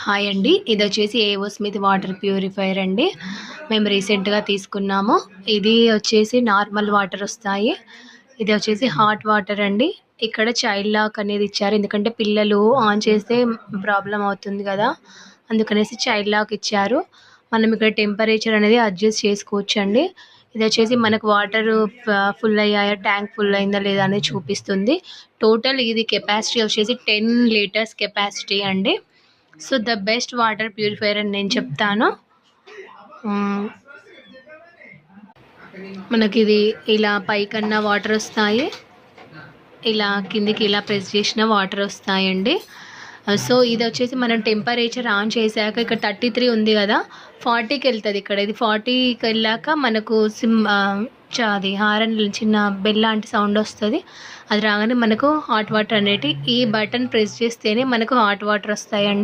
Hi అండి. ఇదొచ్చేసి ఏవో Smith water purifier అండి. మేము రీసెంట్‌గా తీసుకున్నాము. ఇది వచ్చేసి నార్మల్ వాటర్ వస్తాయి. ఇది వచ్చేసి హాట్ వాటర్ అండి. ఇక్కడ చైల్డ్ లాక్ అనేది ఇచ్చారు. ఎందుకంటే పిల్లలు ఆన్ చేస్తే ప్రాబ్లమ్ అవుతుంది గదా! అందుకనేసి చైల్డ్ లాక్ ఇచ్చారు. మనం ఇక్కడ టెంపరేచర్ అనేది అడ్జస్ట్ చేసుకోవచ్చండి. ఇదొచ్చేసి మనకు వాటరు ఫుల్ అయ్యాయా, ట్యాంక్ ఫుల్ అయిందా లేదా అనేది చూపిస్తుంది. టోటల్ ఇది కెపాసిటీ వచ్చేసి 10 లీటర్స్ కెపాసిటీ అండి. So the best water purifier అని నేను చెప్తాను. మనకి ఇది ఇలా పైకన్నా వాటర్ వస్తాయి, ఇలా కిందికి ఇలా ప్రెస్ చేసిన వాటర్ వస్తాయండి. సో ఇది వచ్చేసి మనం టెంపరేచర్ ఆన్ చేశాక ఇక్కడ 33 ఉంది కదా, 40కి వెళ్తుంది. ఇక్కడ ఇది 40కి వెళ్ళాక మనకు అది హారన్ చిన్న బెల్ లాంటి సౌండ్ వస్తుంది. అది రాగానే మనకు హాట్ వాటర్ అనేటి ఈ బటన్ ప్రెస్ చేస్తేనే మనకు హాట్ వాటర్ వస్తాయండి.